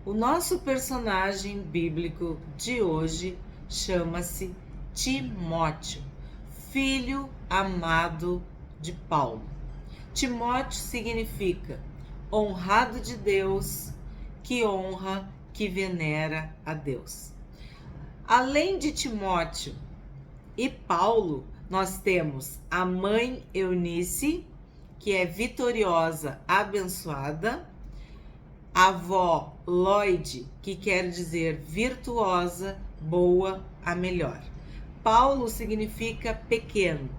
O nosso personagem bíblico de hoje chama-se Timóteo, filho amado de Paulo. Timóteo significa honrado de Deus, que honra, que venera a Deus. Além de Timóteo e Paulo, nós temos a mãe Eunice, que é vitoriosa, abençoada, a avó Lloyd, que quer dizer virtuosa, boa, a melhor. Paulo significa pequeno.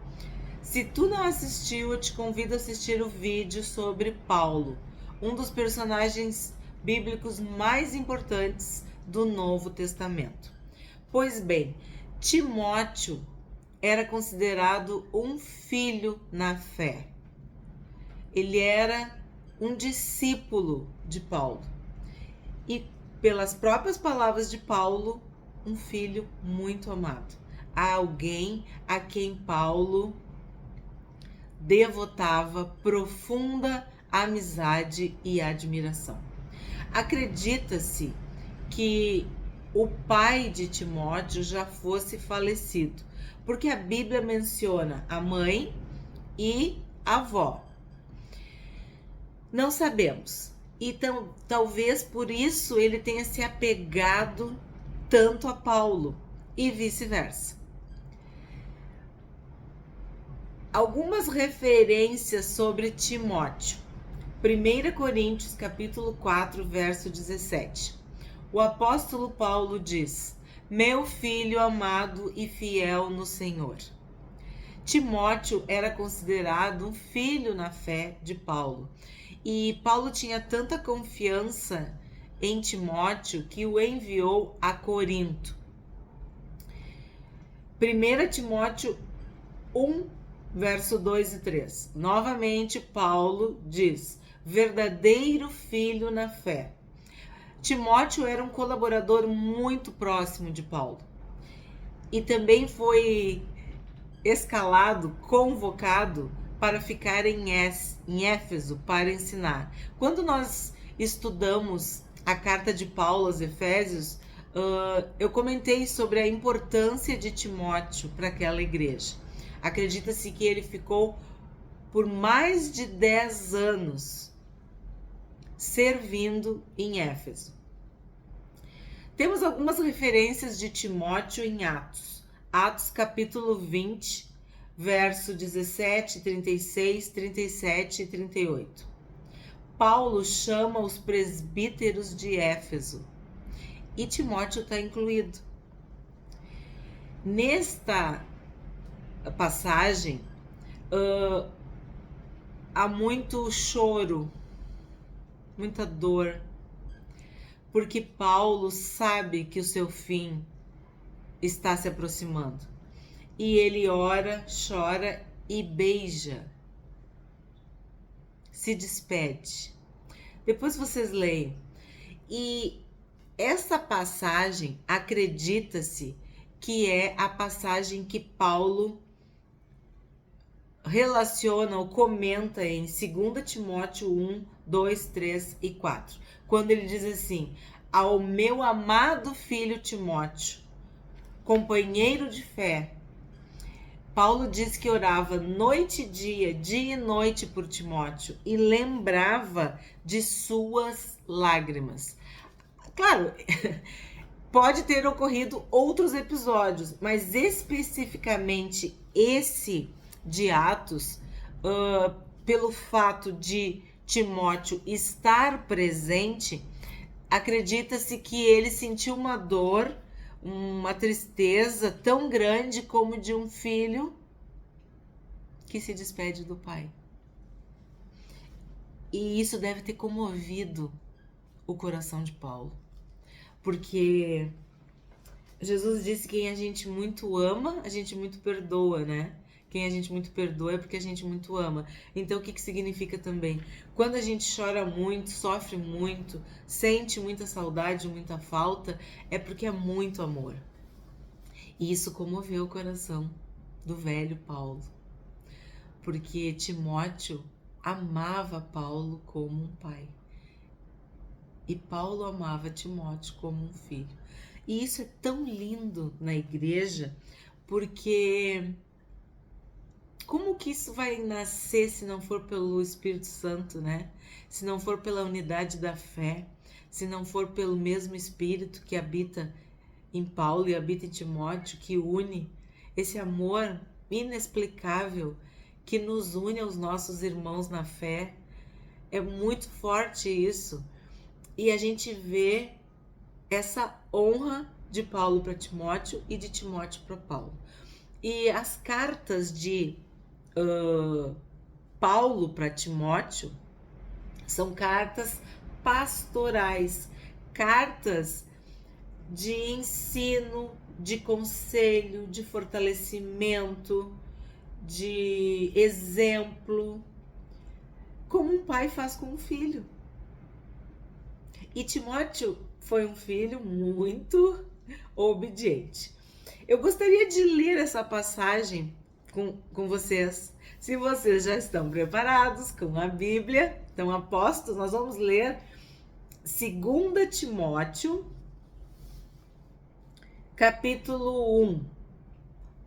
Se tu não assistiu, eu te convido a assistir o vídeo sobre Paulo, um dos personagens bíblicos mais importantes do Novo Testamento. Pois bem, Timóteo era considerado um filho na fé. Ele era um discípulo de Paulo. E, pelas próprias palavras de Paulo, um filho muito amado. Há alguém a quem Paulo devotava profunda amizade e admiração. Acredita-se que o pai de Timóteo já fosse falecido, porque a Bíblia menciona a mãe e a avó. Não sabemos. Então, talvez por isso ele tenha se apegado tanto a Paulo e vice-versa. Algumas referências sobre Timóteo. 1 Coríntios capítulo 4, verso 17. O apóstolo Paulo diz: meu filho amado e fiel no Senhor. Timóteo era considerado um filho na fé de Paulo. E Paulo tinha tanta confiança em Timóteo que o enviou a Corinto. 1 Timóteo 1, verso 2 e 3. Novamente, Paulo diz: verdadeiro filho na fé. Timóteo era um colaborador muito próximo de Paulo. E também foi escalado, convocado para ficar em Éfeso para ensinar. Quando nós estudamos a carta de Paulo aos Efésios, eu comentei sobre a importância de Timóteo para aquela igreja. Acredita-se que ele ficou por mais de 10 anos servindo em Éfeso. Temos algumas referências de Timóteo em Atos. Atos capítulo 20, verso 17, 36, 37 e 38. Paulo chama os presbíteros de Éfeso e Timóteo está incluído. Nesta passagem, há muito choro, muita dor, porque Paulo sabe que o seu fim está se aproximando. E ele ora, chora e beija. Se despede. Depois vocês leem. E essa passagem, acredita-se que é a passagem que Paulo relaciona ou comenta em 2 Timóteo 1, 2, 3 e 4. Quando ele diz assim: ao meu amado filho Timóteo, companheiro de fé. Paulo diz que orava noite e dia e noite por Timóteo e lembrava de suas lágrimas. Claro, pode ter ocorrido outros episódios, mas especificamente esse de Atos, pelo fato de Timóteo estar presente, acredita-se que ele sentiu uma dor, uma tristeza tão grande como de um filho que se despede do pai. E isso deve ter comovido o coração de Paulo, porque Jesus disse que quem a gente muito ama, a gente muito perdoa, né? Quem a gente muito perdoa é porque a gente muito ama. Então, o que significa também? Quando a gente chora muito, sofre muito, sente muita saudade, muita falta, é porque é muito amor. E isso comoveu o coração do velho Paulo, porque Timóteo amava Paulo como um pai. E Paulo amava Timóteo como um filho. E isso é tão lindo na igreja, porque como que isso vai nascer se não for pelo Espírito Santo, né? Se não for pela unidade da fé, se não for pelo mesmo Espírito que habita em Paulo e habita em Timóteo, que une esse amor inexplicável que nos une aos nossos irmãos na fé. É muito forte isso. E a gente vê essa honra de Paulo para Timóteo e de Timóteo para Paulo. E as cartas de Paulo para Timóteo são cartas pastorais, cartas de ensino, de conselho, de fortalecimento, de exemplo, como um pai faz com um filho. E Timóteo foi um filho muito obediente. Eu gostaria de ler essa passagem com vocês. Se vocês já estão preparados com a Bíblia, estão apostos, nós vamos ler 2 Timóteo, capítulo 1,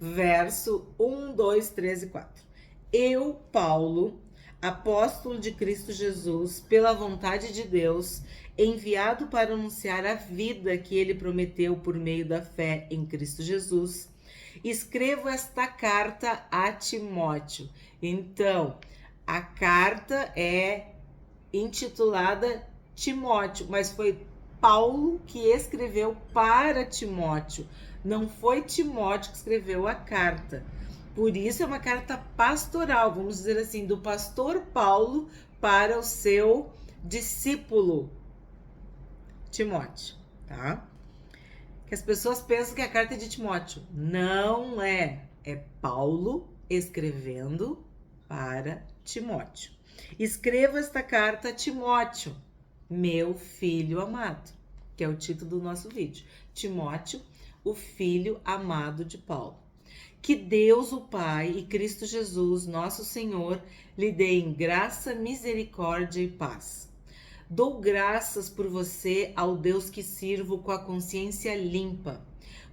verso 1, 2, 3 e 4. Eu, Paulo, apóstolo de Cristo Jesus, pela vontade de Deus, enviado para anunciar a vida que ele prometeu por meio da fé em Cristo Jesus, escrevo esta carta a Timóteo. Então, a carta é intitulada Timóteo, mas foi Paulo que escreveu para Timóteo. Não foi Timóteo que escreveu a carta. Por isso é uma carta pastoral, vamos dizer assim, do pastor Paulo para o seu discípulo Timóteo, tá? Que as pessoas pensam que a carta é de Timóteo. Não é. É Paulo escrevendo para Timóteo. Escreva esta carta a Timóteo, meu filho amado, que é o título do nosso vídeo. Timóteo, o filho amado de Paulo. Que Deus, o Pai, e Cristo Jesus, nosso Senhor, lhe deem graça, misericórdia e paz. Dou graças por você ao Deus que sirvo com a consciência limpa,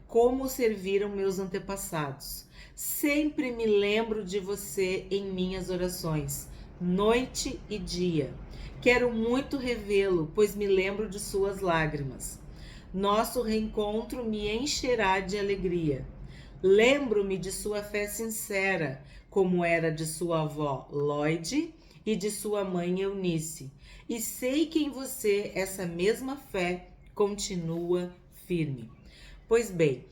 como serviram meus antepassados. Sempre me lembro de você em minhas orações, noite e dia. Quero muito revê-lo, pois me lembro de suas lágrimas. Nosso reencontro me encherá de alegria. Lembro-me de sua fé sincera, como era de sua avó Lloyd e de sua mãe Eunice, e sei que em você essa mesma fé continua firme. Pois bem,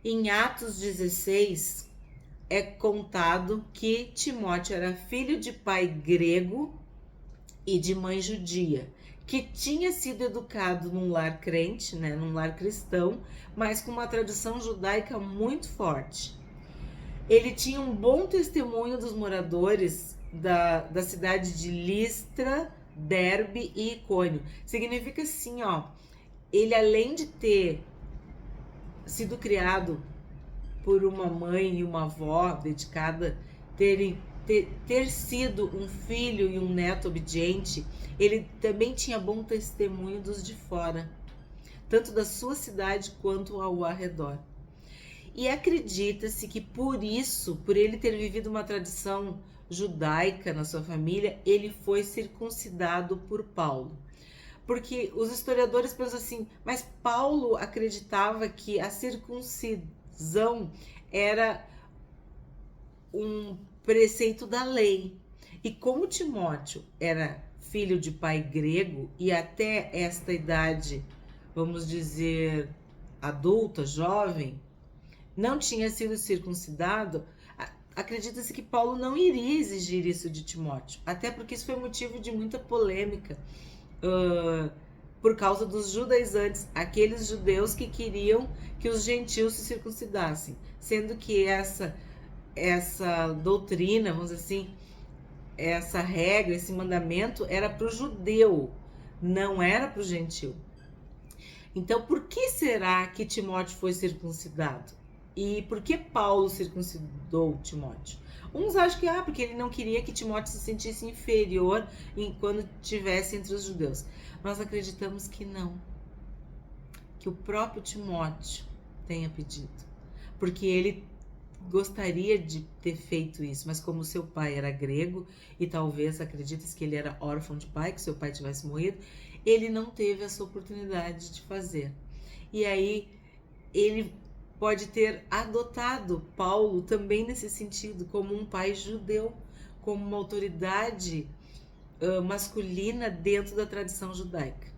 em Atos 16 é contado que Timóteo era filho de pai grego e de mãe judia, que tinha sido educado num lar crente, né, num lar cristão, mas com uma tradição judaica muito forte. Ele tinha um bom testemunho dos moradores da cidade de Listra, Derbe e Icônio. Significa assim, ó, ele além de ter sido criado por uma mãe e uma avó dedicada, ter sido um filho e um neto obediente, ele também tinha bom testemunho dos de fora, tanto da sua cidade quanto ao arredor. E acredita-se que por isso, por ele ter vivido uma tradição judaica na sua família, ele foi circuncidado por Paulo. Porque os historiadores pensam assim, mas Paulo acreditava que a circuncisão era um preceito da lei. E como Timóteo era filho de pai grego e até esta idade, vamos dizer, adulta, jovem, não tinha sido circuncidado, acredita-se que Paulo não iria exigir isso de Timóteo, até porque isso foi motivo de muita polêmica por causa dos judaizantes, aqueles judeus que queriam que os gentios se circuncidassem, sendo que essa doutrina, vamos dizer assim, essa regra, esse mandamento era para o judeu, não era para o gentil. Então, por que será que Timóteo foi circuncidado? E por que Paulo circuncidou Timóteo? Uns acham que, porque ele não queria que Timóteo se sentisse inferior quando estivesse entre os judeus. Nós acreditamos que não. Que o próprio Timóteo tenha pedido. Porque ele gostaria de ter feito isso, mas como seu pai era grego, e talvez acredites que ele era órfão de pai, que seu pai tivesse morrido, ele não teve essa oportunidade de fazer. E aí, ele pode ter adotado Paulo também nesse sentido, como um pai judeu, como uma autoridade masculina dentro da tradição judaica.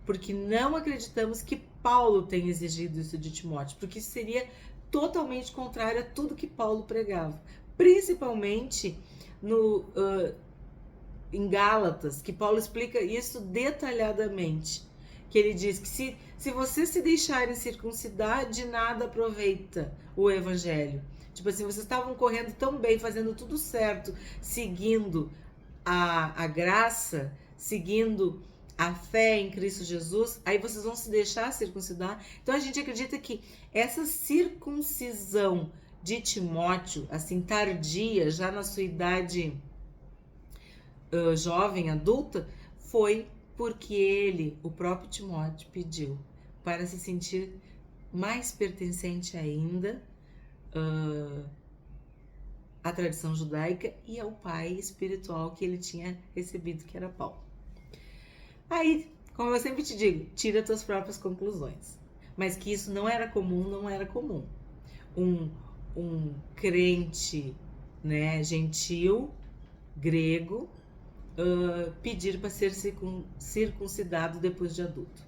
Porque não acreditamos que Paulo tenha exigido isso de Timóteo, porque isso seria totalmente contrário a tudo que Paulo pregava. Principalmente em Gálatas, que Paulo explica isso detalhadamente. Que ele diz que se vocês se deixarem circuncidar, de nada aproveita o evangelho. Tipo assim, vocês estavam correndo tão bem, fazendo tudo certo, seguindo a graça, seguindo a fé em Cristo Jesus, aí vocês vão se deixar circuncidar. Então a gente acredita que essa circuncisão de Timóteo, assim, tardia, já na sua idade jovem, adulta, foi porque ele, o próprio Timóteo, pediu para se sentir mais pertencente ainda à tradição judaica e ao pai espiritual que ele tinha recebido, que era Paulo. Aí, como eu sempre te digo, tira tuas próprias conclusões. Mas que isso não era comum, não era comum. Um crente, né, gentil, grego, pedir para ser circuncidado depois de adulto.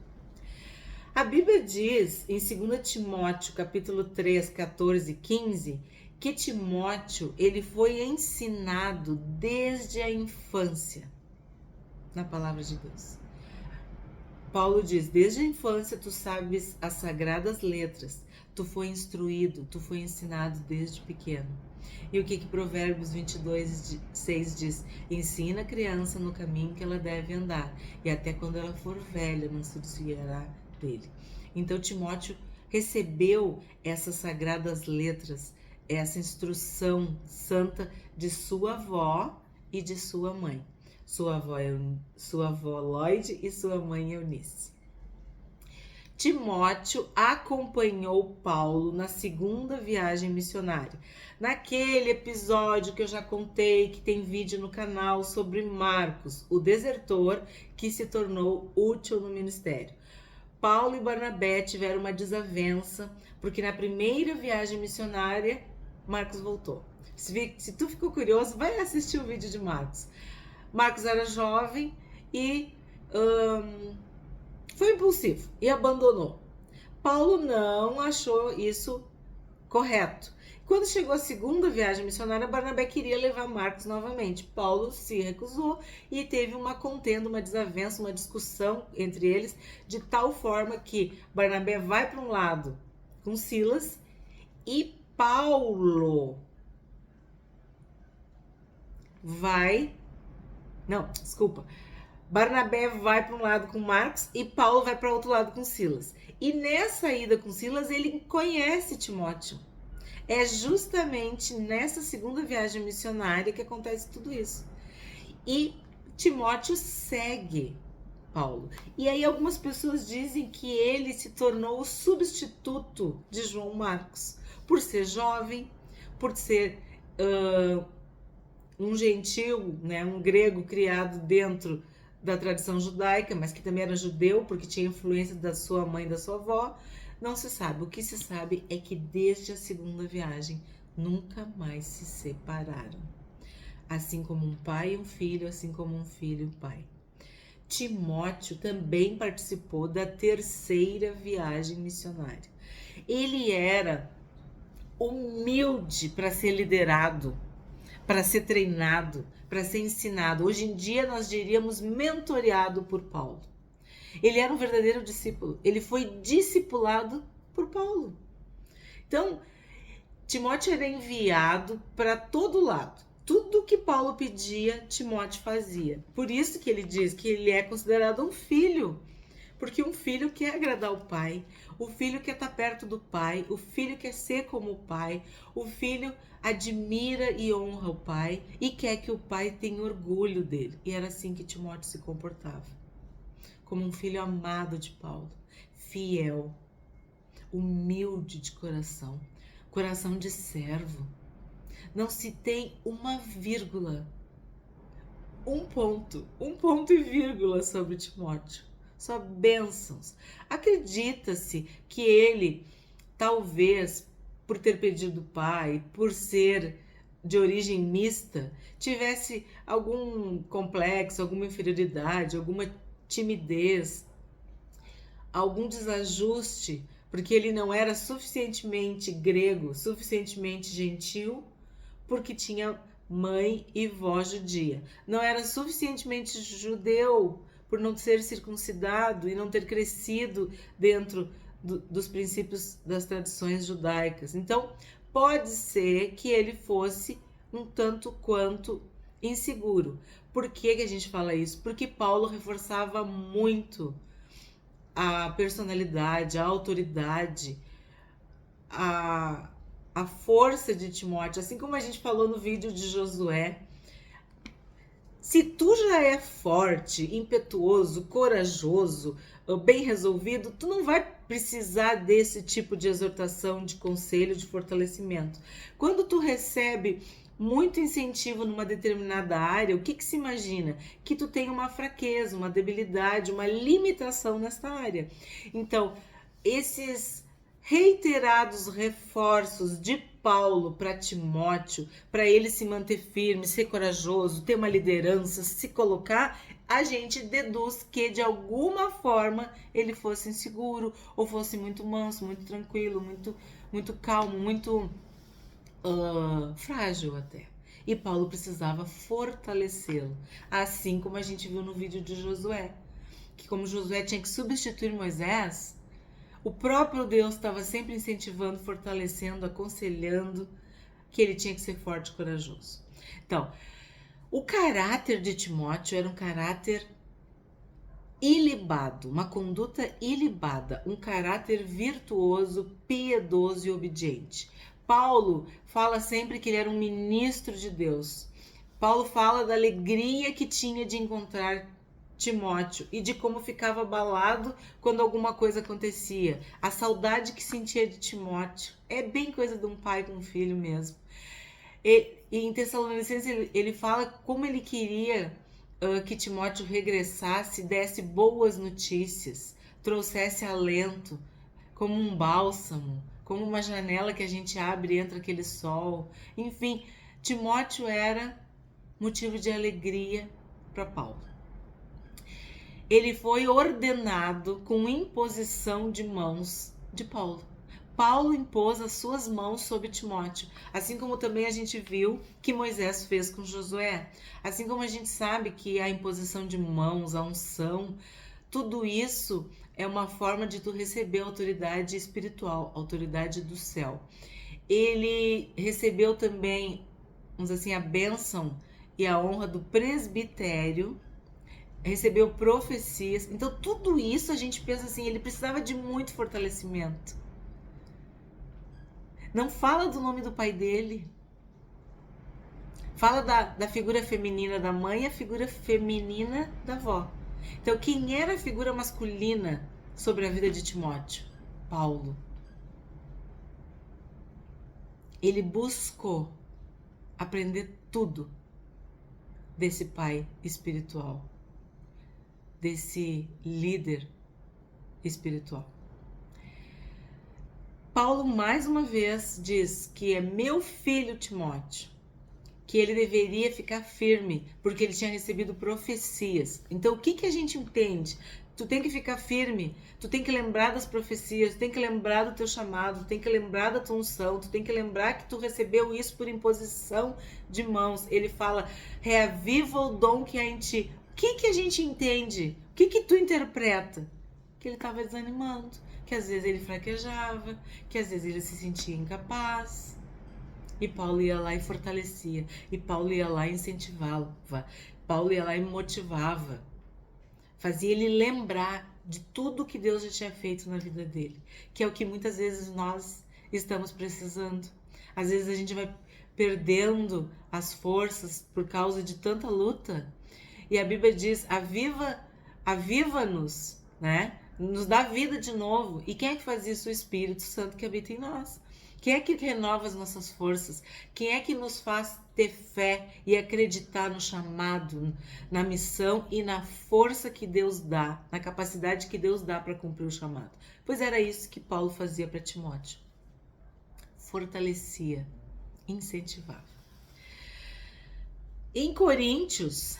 A Bíblia diz em 2 Timóteo, capítulo 3, 14 e 15, que Timóteo ele foi ensinado desde a infância na palavra de Deus. Paulo diz, desde a infância tu sabes as sagradas letras, tu foi instruído, tu foi ensinado desde pequeno. E o que Provérbios 22, 6 diz? Ensina a criança no caminho que ela deve andar, e até quando ela for velha não se desviará dele. Então Timóteo recebeu essas sagradas letras, essa instrução santa de sua avó e de sua mãe. Sua avó Lloyd e sua mãe Eunice. Timóteo acompanhou Paulo na segunda viagem missionária. Naquele episódio que eu já contei, que tem vídeo no canal sobre Marcos, o desertor que se tornou útil no ministério. Paulo e Barnabé tiveram uma desavença, porque na primeira viagem missionária, Marcos voltou. Se tu ficou curioso, vai assistir o vídeo de Marcos. Marcos era jovem e foi impulsivo e abandonou. Paulo não achou isso correto. Quando chegou a segunda viagem missionária, Barnabé queria levar Marcos novamente. Paulo se recusou e teve uma contenda, uma desavença, uma discussão entre eles, de tal forma que Barnabé vai para um lado com Silas e Paulo Barnabé vai para um lado com Marcos e Paulo vai para outro lado com Silas. E nessa ida com Silas, ele conhece Timóteo. É justamente nessa segunda viagem missionária que acontece tudo isso. E Timóteo segue Paulo. E aí algumas pessoas dizem que ele se tornou o substituto de João Marcos, por ser jovem, por ser um gentil, né, um grego criado dentro da tradição judaica, mas que também era judeu, porque tinha influência da sua mãe e da sua avó. Não se sabe. O que se sabe é que desde a segunda viagem nunca mais se separaram. Assim como um pai e um filho, assim como um filho e um pai. Timóteo também participou da terceira viagem missionária. Ele era humilde para ser liderado, para ser treinado, para ser ensinado. Hoje em dia nós diríamos mentoreado por Paulo. Ele era um verdadeiro discípulo. Ele foi discipulado por Paulo. Então, Timóteo era enviado para todo lado. Tudo que Paulo pedia, Timóteo fazia. Por isso que ele diz que ele é considerado um filho. Porque um filho quer agradar o pai, o filho quer estar perto do pai, o filho quer ser como o pai, o filho admira e honra o pai e quer que o pai tenha orgulho dele. E era assim que Timóteo se comportava, como um filho amado de Paulo, fiel, humilde de coração, coração de servo. Não se tem uma vírgula, um ponto e vírgula sobre Timóteo. Só bênçãos. Acredita-se que ele, talvez por ter perdido o pai, por ser de origem mista, tivesse algum complexo, alguma inferioridade, alguma timidez, algum desajuste, porque ele não era suficientemente grego, suficientemente gentil, porque tinha mãe e vó judia. Não era suficientemente judeu por não ser circuncidado e não ter crescido dentro dos princípios das tradições judaicas. Então, pode ser que ele fosse um tanto quanto inseguro. Por que a gente fala isso? Porque Paulo reforçava muito a personalidade, a autoridade, a força de Timóteo, assim como a gente falou no vídeo de Josué. Se tu já é forte, impetuoso, corajoso, bem resolvido, tu não vai precisar desse tipo de exortação, de conselho, de fortalecimento. Quando tu recebe muito incentivo numa determinada área, o que se imagina? Que tu tem uma fraqueza, uma debilidade, uma limitação nessa área. Então, esses reiterados reforços de Paulo para Timóteo, para ele se manter firme, ser corajoso, ter uma liderança, se colocar, a gente deduz que de alguma forma ele fosse inseguro ou fosse muito manso, muito tranquilo, muito calmo, muito frágil até. E Paulo precisava fortalecê-lo, assim como a gente viu no vídeo de Josué, que como Josué tinha que substituir Moisés, o próprio Deus estava sempre incentivando, fortalecendo, aconselhando que ele tinha que ser forte e corajoso. Então, o caráter de Timóteo era um caráter ilibado, uma conduta ilibada, um caráter virtuoso, piedoso e obediente. Paulo fala sempre que ele era um ministro de Deus. Paulo fala da alegria que tinha de encontrar Timóteo e de como ficava abalado quando alguma coisa acontecia. A saudade que sentia de Timóteo é bem coisa de um pai com um filho mesmo. E em Tessalonicenses ele fala como ele queria que Timóteo regressasse, desse boas notícias, trouxesse alento, como um bálsamo, como uma janela que a gente abre e entra aquele sol. Enfim, Timóteo era motivo de alegria para Paulo. Ele foi ordenado com imposição de mãos de Paulo. Paulo impôs as suas mãos sobre Timóteo, assim como também a gente viu que Moisés fez com Josué. Assim como a gente sabe que a imposição de mãos, a unção, tudo isso é uma forma de tu receber autoridade espiritual, autoridade do céu. Ele recebeu também, vamos dizer assim, a bênção e a honra do presbitério, recebeu profecias. Então tudo isso a gente pensa assim, ele precisava de muito fortalecimento. Não fala do nome do pai dele. Fala da figura feminina da mãe e a figura feminina da avó. Então quem era a figura masculina sobre a vida de Timóteo? Paulo. Ele buscou aprender tudo desse pai espiritual, desse líder espiritual. Paulo mais uma vez diz que é meu filho Timóteo, que ele deveria ficar firme, porque ele tinha recebido profecias. Então o que a gente entende? Tu tem que ficar firme, tu tem que lembrar das profecias, tu tem que lembrar do teu chamado, tu tem que lembrar da tua unção, tu tem que lembrar que tu recebeu isso por imposição de mãos. Ele fala, reaviva o dom que há em ti. O que a gente entende? O que tu interpreta? Que ele estava desanimando, que às vezes ele fraquejava, que às vezes ele se sentia incapaz. E Paulo ia lá e fortalecia, e Paulo ia lá e incentivava, Paulo ia lá e motivava. Fazia ele lembrar de tudo que Deus já tinha feito na vida dele, que é o que muitas vezes nós estamos precisando. Às vezes a gente vai perdendo as forças por causa de tanta luta. E a Bíblia diz, aviva-nos, né? Nos dá vida de novo. E quem é que faz isso? O Espírito Santo que habita em nós. Quem é que renova as nossas forças? Quem é que nos faz ter fé e acreditar no chamado, na missão e na força que Deus dá, na capacidade que Deus dá para cumprir o chamado? Pois era isso que Paulo fazia para Timóteo. Fortalecia, incentivava. Em Coríntios,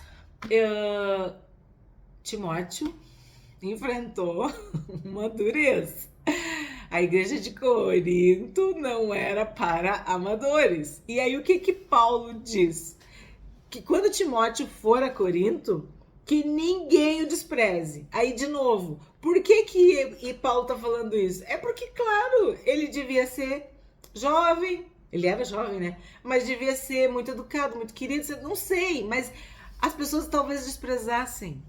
Timóteo enfrentou uma dureza. A igreja de Corinto não era para amadores. E aí o que Paulo diz? Que quando Timóteo for a Corinto, que ninguém o despreze. Aí de novo, por que Paulo tá falando isso? É porque, claro, ele devia ser jovem, ele era jovem, né? Mas devia ser muito educado, muito querido, não sei, mas as pessoas talvez desprezassem.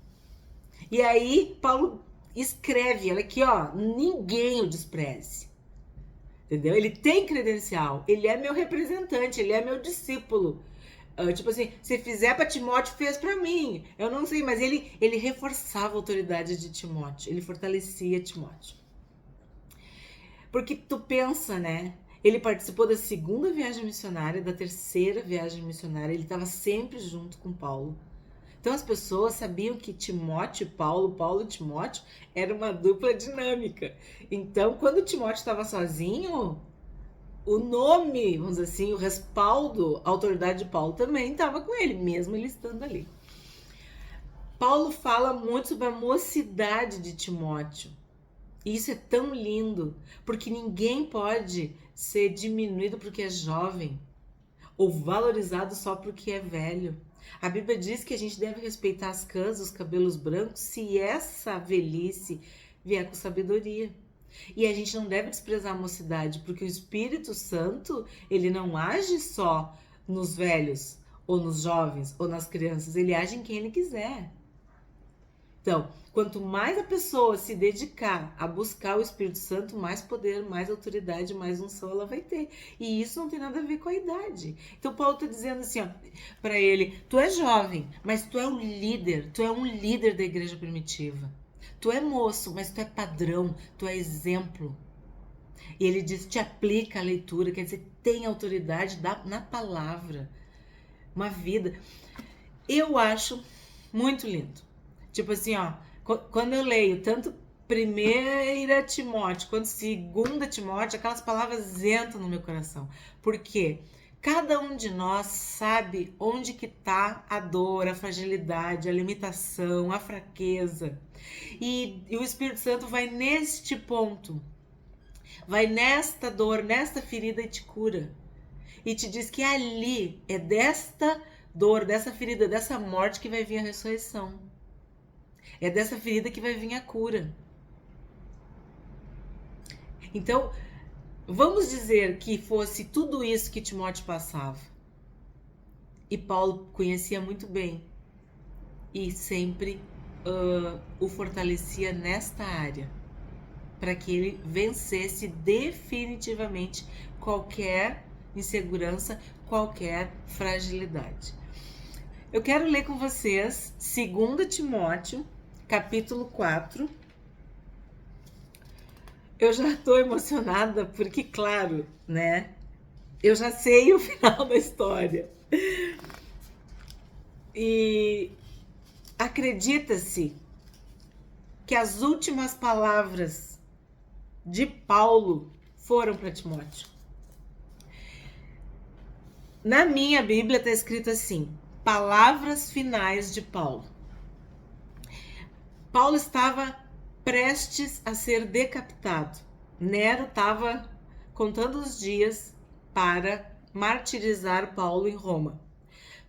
E aí Paulo escreve, olha aqui, ó, ninguém o despreze. Entendeu? Ele tem credencial, ele é meu representante, ele é meu discípulo. Tipo assim, se fizer para Timóteo, fez para mim. Eu não sei, mas ele reforçava a autoridade de Timóteo, ele fortalecia Timóteo. Porque tu pensa, né? Ele participou da 2ª viagem missionária, da 3ª viagem missionária, ele estava sempre junto com Paulo. Então as pessoas sabiam que Timóteo e Paulo, Paulo e Timóteo, era uma dupla dinâmica. Então, quando Timóteo estava sozinho, o nome, vamos dizer assim, o respaldo, a autoridade de Paulo também estava com ele, mesmo ele estando ali. Paulo fala muito sobre a mocidade de Timóteo. E isso é tão lindo, porque ninguém pode ser diminuído porque é jovem, ou valorizado só porque é velho. A Bíblia diz que a gente deve respeitar as cãs, os cabelos brancos, se essa velhice vier com sabedoria. E a gente não deve desprezar a mocidade, porque o Espírito Santo, ele não age só nos velhos, ou nos jovens, ou nas crianças, ele age em quem ele quiser. Então, quanto mais a pessoa se dedicar a buscar o Espírito Santo, mais poder, mais autoridade, mais unção ela vai ter. E isso não tem nada a ver com a idade. Então, Paulo está dizendo assim, ó, para ele, tu é jovem, mas tu é um líder da igreja primitiva. Tu é moço, mas tu é padrão, tu é exemplo. E ele diz, te aplica a leitura, quer dizer, tem autoridade na palavra. Uma vida. Eu acho muito lindo. Tipo assim, ó, quando eu leio tanto 1 Timóteo quanto 2 Timóteo, aquelas palavras entram no meu coração. Por quê? Cada um de nós sabe onde que tá a dor, a fragilidade, a limitação, a fraqueza. E o Espírito Santo vai neste ponto, vai nesta dor, nesta ferida e te cura. E te diz que ali é desta dor, dessa ferida, dessa morte que vai vir a ressurreição. É dessa ferida que vai vir a cura. Então, vamos dizer que fosse tudo isso que Timóteo passava. E Paulo conhecia muito bem. E sempre o fortalecia nesta área. Para que ele vencesse definitivamente qualquer insegurança, qualquer fragilidade. Eu quero ler com vocês 2 Timóteo, capítulo 4. Eu já estou emocionada porque, claro, né? Eu já sei o final da história. E acredita-se que as últimas palavras de Paulo foram para Timóteo. Na minha Bíblia está escrito assim, palavras finais de Paulo. Paulo estava prestes a ser decapitado. Nero estava contando os dias para martirizar Paulo em Roma.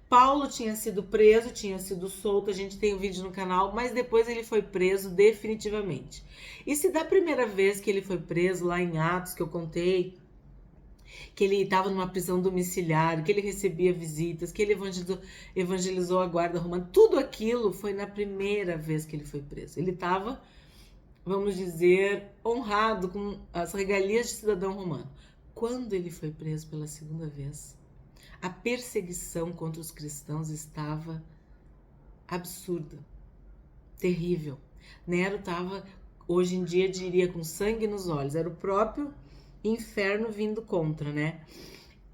Paulo tinha sido preso, tinha sido solto, a gente tem um vídeo no canal, mas depois ele foi preso definitivamente. E se da primeira vez que ele foi preso, lá em Atos, que eu contei, que ele estava numa prisão domiciliar, que ele recebia visitas, que ele evangelizou a guarda romana, tudo aquilo foi na primeira vez que ele foi preso. Ele estava vamos dizer, honrado com as regalias de cidadão romano. Quando ele foi preso pela segunda vez, a perseguição contra os cristãos estava absurda, terrível. Nero estava, hoje em dia, diria, com sangue nos olhos. Era o próprio inferno vindo contra, né?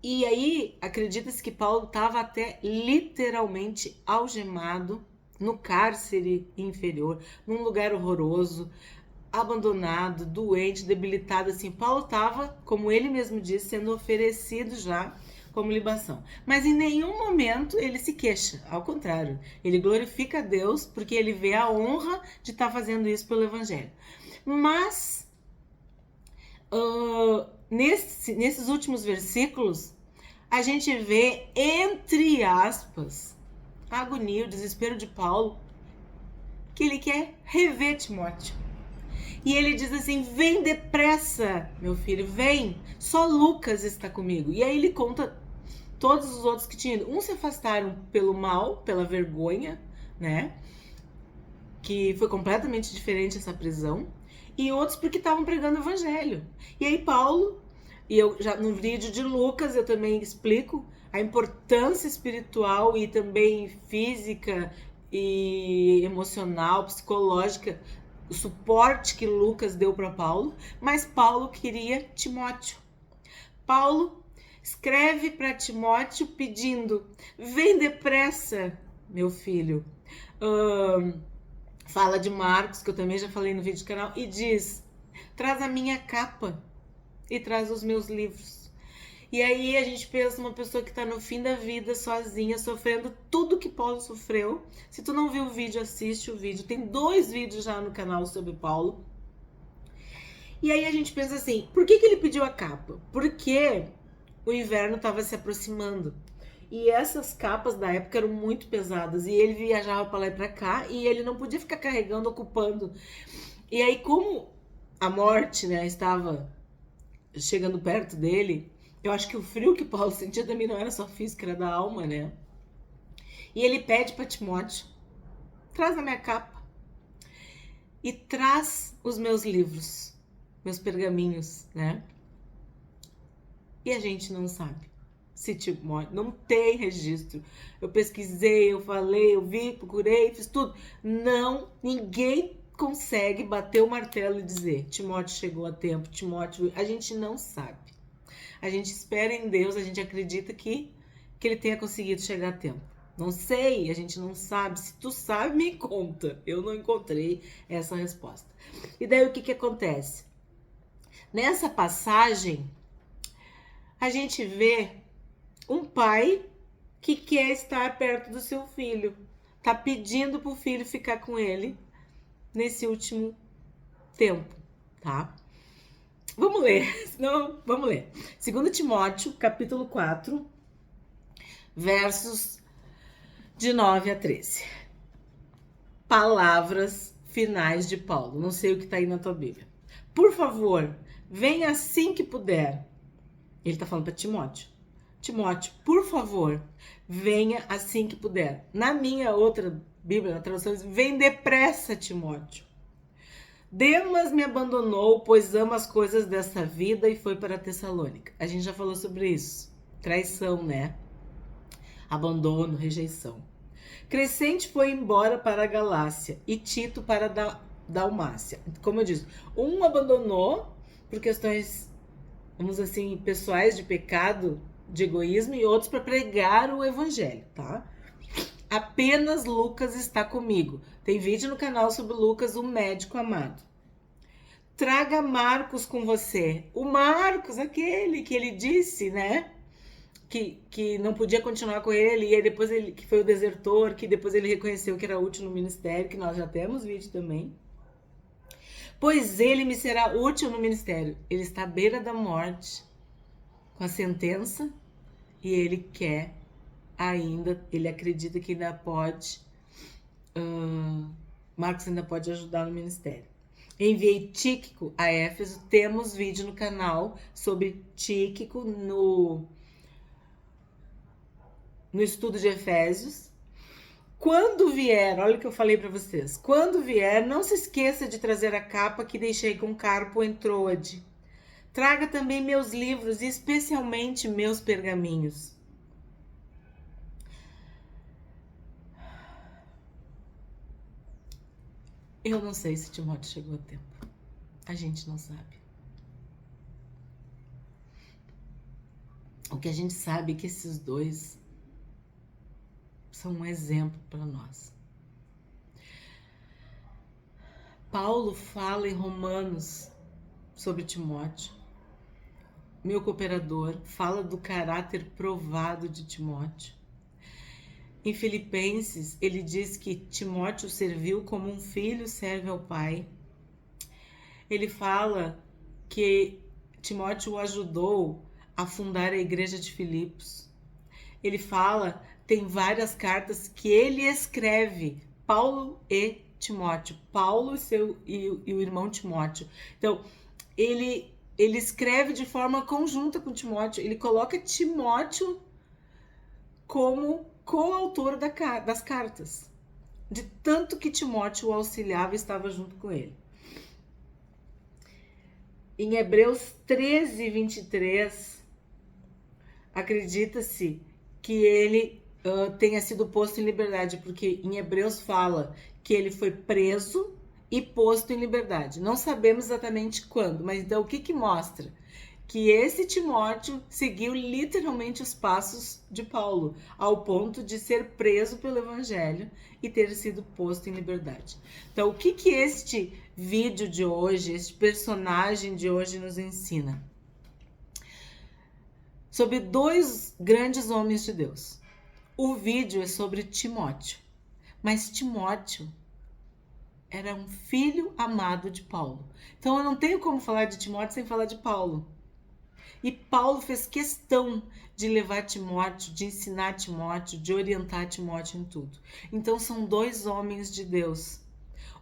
E aí, acredita-se que Paulo estava até literalmente algemado no cárcere inferior, num lugar horroroso, abandonado, doente, debilitado, assim. Paulo estava, como ele mesmo disse, sendo oferecido já como libação. Mas em nenhum momento ele se queixa, ao contrário, ele glorifica a Deus porque ele vê a honra de estar fazendo isso pelo evangelho. Mas nesses últimos versículos a gente vê, entre aspas, a agonia, o desespero de Paulo, que ele quer rever Timóteo. E ele diz assim: vem depressa, meu filho, vem. Só Lucas está comigo. E aí ele conta todos os outros que tinham ido. Uns se afastaram pelo mal, pela vergonha, né? Que foi completamente diferente essa prisão. E outros porque estavam pregando o evangelho. E aí Paulo, e eu já no vídeo de Lucas eu também explico a importância espiritual e também física e emocional, psicológica, o suporte que Lucas deu para Paulo, mas Paulo queria Timóteo. Paulo escreve para Timóteo pedindo: vem depressa, meu filho. Fala de Marcos, que eu também já falei no vídeo do canal, e diz: traz a minha capa e traz os meus livros. E aí a gente pensa uma pessoa que está no fim da vida, sozinha, sofrendo tudo que Paulo sofreu. Se tu não viu o vídeo, assiste o vídeo. Tem 2 vídeos já no canal sobre Paulo. E aí a gente pensa assim, por que ele pediu a capa? Porque o inverno estava se aproximando. E essas capas da época eram muito pesadas. E ele viajava para lá e para cá. E ele não podia ficar carregando, ocupando. E aí, como a morte, né, estava chegando perto dele, eu acho que o frio que Paulo sentia também não era só físico, era da alma, né? E ele pede para Timóteo: traz a minha capa e traz os meus livros, meus pergaminhos, né? E a gente não sabe se Timóteo, não tem registro. Eu pesquisei, eu falei, eu vi, procurei, fiz tudo. Não, ninguém consegue bater o martelo e dizer: Timóteo chegou a tempo, Timóteo, a gente não sabe. A gente espera em Deus, a gente acredita que ele tenha conseguido chegar a tempo. Não sei, a gente não sabe. Se tu sabe, me conta. Eu não encontrei essa resposta. E daí o que acontece? Nessa passagem, a gente vê um pai que quer estar perto do seu filho. Tá pedindo pro filho ficar com ele nesse último tempo, tá? Vamos ler, senão, vamos ler. 2 Timóteo, capítulo 4, versos de 9 a 13. Palavras finais de Paulo. Não sei o que está aí na tua Bíblia. Por favor, venha assim que puder. Ele está falando para Timóteo. Timóteo, por favor, venha assim que puder. Na minha outra Bíblia, na tradução, diz: vem depressa, Timóteo. Demas me abandonou, pois ama as coisas dessa vida e foi para Tessalônica. A gente já falou sobre isso. Traição, né? Abandono, rejeição. Crescente foi embora para a Galácia e Tito para a Dalmácia. Como eu disse, um abandonou por questões, vamos assim, pessoais de pecado, de egoísmo, e outros para pregar o evangelho, tá? Apenas Lucas está comigo. Tem vídeo no canal sobre Lucas, o médico amado. Traga Marcos com você. O Marcos, aquele que ele disse, né? Que não podia continuar com ele, e aí depois ele, que foi o desertor, que depois ele reconheceu que era útil no ministério, que nós já temos vídeo também. Pois ele me será útil no ministério. Ele está à beira da morte, com a sentença, e ele quer ainda, ele acredita que ainda pode, Marcos ainda pode ajudar no ministério. Enviei Tíquico a Éfeso, temos vídeo no canal sobre Tíquico no estudo de Efésios. Quando vier, olha o que eu falei para vocês. Quando vier, não se esqueça de trazer a capa que deixei com Carpo em Troade. Traga também meus livros, e especialmente meus pergaminhos. Eu não sei se Timóteo chegou a tempo. A gente não sabe. O que a gente sabe é que esses dois são um exemplo para nós. Paulo fala em Romanos sobre Timóteo. Meu cooperador fala do caráter provado de Timóteo. Em Filipenses, ele diz que Timóteo serviu como um filho serve ao pai. Ele fala que Timóteo o ajudou a fundar a igreja de Filipos. Ele fala, tem várias cartas que ele escreve, Paulo e Timóteo, Paulo e o irmão Timóteo. Então, ele escreve de forma conjunta com Timóteo, ele coloca Timóteo como coautor das cartas, de tanto que Timóteo o auxiliava e estava junto com ele. Em Hebreus 13, 23, acredita-se que ele tenha sido posto em liberdade, porque em Hebreus fala que ele foi preso e posto em liberdade. Não sabemos exatamente quando, mas então o que mostra? Que esse Timóteo seguiu literalmente os passos de Paulo, ao ponto de ser preso pelo evangelho e ter sido posto em liberdade. Então, o que este vídeo de hoje, este personagem de hoje nos ensina? Sobre dois grandes homens de Deus. O vídeo é sobre Timóteo, mas Timóteo era um filho amado de Paulo. Então eu não tenho como falar de Timóteo sem falar de Paulo. E Paulo fez questão de levar Timóteo, de ensinar Timóteo, de orientar Timóteo em tudo. Então são dois homens de Deus,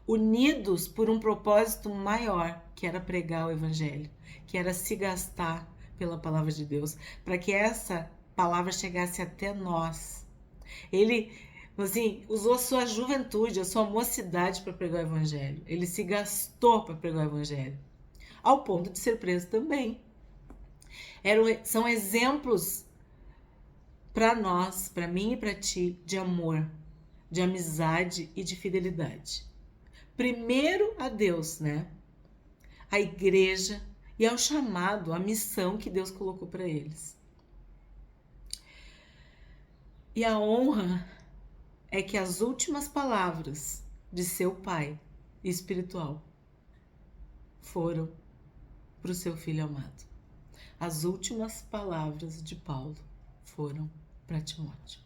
unidos por um propósito maior, que era pregar o evangelho, que era se gastar pela palavra de Deus, para que essa palavra chegasse até nós. Ele, assim, usou a sua juventude, a sua mocidade para pregar o evangelho. Ele se gastou para pregar o evangelho, ao ponto de ser preso também. São exemplos para nós, para mim e para ti, de amor, de amizade e de fidelidade. Primeiro a Deus, né? A igreja e ao chamado, a missão que Deus colocou para eles. E a honra é que as últimas palavras de seu pai espiritual foram para o seu filho amado. As últimas palavras de Paulo foram para Timóteo.